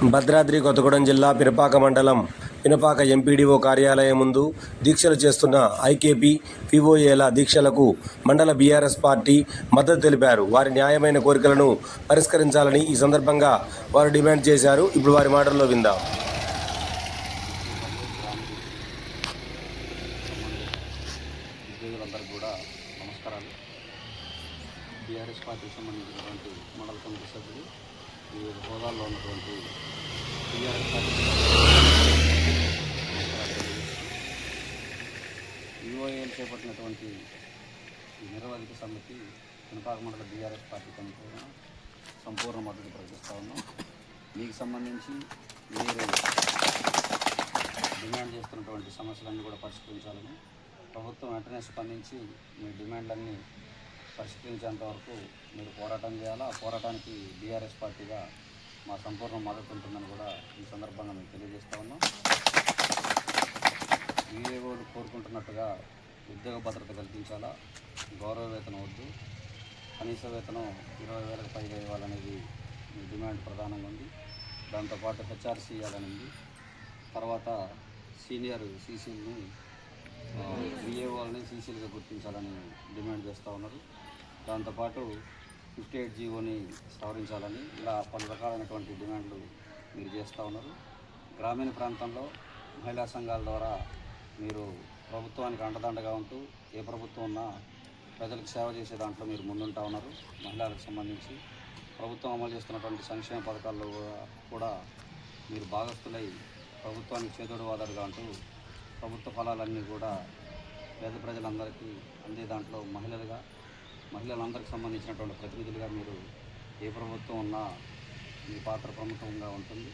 భద్రాద్రి కొత్తగూడెం జిల్లా పినపాక మండలం పినపాక ఎంపీడీఓ కార్యాలయం ముందు దీక్షలు చేస్తున్న ఐకేపీ పీఓఏల దీక్షలకు మండల బీఆర్ఎస్ పార్టీ మద్దతు తెలిపారు. వారి న్యాయమైన కోరికలను పరిష్కరించాలని ఈ సందర్భంగా వారు డిమాండ్ చేశారు. ఇప్పుడు వారి మాటల్లో విందాం. ఉద్యోగులందరికీ కూడా నమస్కారాలు. బీఆర్ఎస్ పార్టీకి సంబంధించినటువంటి మండల కమిటీ సభ్యులు వివిధ హోదాల్లో ఉన్నటువంటి బీఆర్ఎస్ పార్టీ యుఓఏలు చేపట్టినటువంటి ఈ నిరవధిక సమితి పినపాక మండల బీఆర్ఎస్ పార్టీ కమిటీ సంపూర్ణ మద్దతు ప్రకటిస్తూ ఉన్నాం. మీకు సంబంధించి మీరు డిమాండ్ చేస్తున్నటువంటి సమస్యలన్నీ కూడా పరిష్కరించాలని ప్రభుత్వం వెంటనే స్పందించి మీ డిమాండ్లన్నీ పరిష్కరించేంత వరకు మీరు పోరాటం చేయాలా. ఆ పోరాటానికి బీఆర్ఎస్ పార్టీగా మా సంపూర్ణ మద్దతు ఉంటుందని కూడా ఈ సందర్భంగా మేము తెలియజేస్తూ ఉన్నాం. వీఏఓలు కోరుకుంటున్నట్టుగా ఉద్యోగ భద్రత కల్పించాలా, గౌరవ వేతనం వద్దు, కనీస వేతనం 20,000కు పైగా ఇవ్వాలనేది మీ డిమాండ్ ప్రధానంగా ఉంది. దాంతోపాటు హెచ్ఆర్సీ ఇవ్వాలనేది, తర్వాత సీనియర్ సీసీలని విఏఓలని సీసీలుగా గుర్తించాలని డిమాండ్ చేస్తూ ఉన్నారు. దాంతోపాటు 58 జీవోని సవరించాలని, ఇలా పలు రకాలైనటువంటి డిమాండ్లు మీరు చేస్తూ ఉన్నారు. గ్రామీణ ప్రాంతంలో మహిళా సంఘాల ద్వారా మీరు ప్రభుత్వానికి అండదండగా ఉంటూ ఏ ప్రభుత్వం ఉన్నా ప్రజలకు సేవ చేసే దాంట్లో మీరు ముందుంటా ఉన్నారు. మహిళలకు సంబంధించి ప్రభుత్వం అమలు చేస్తున్నటువంటి సంక్షేమ పథకాల్లో కూడా మీరు భాగస్థులై ప్రభుత్వానికి చేదోడు వాదడుగా అంటూ ప్రభుత్వ ఫలాలన్నీ కూడా పేద ప్రజలందరికీ అందే దాంట్లో మహిళలందరికీ సంబంధించినటువంటి ప్రతినిధులుగా మీరు ఏ ప్రభుత్వం ఉన్నా మీ పాత్ర ప్రముఖంగా ఉంటుంది.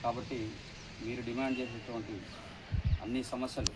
కాబట్టి మీరు డిమాండ్ చేసేటువంటి అన్ని సమస్యలు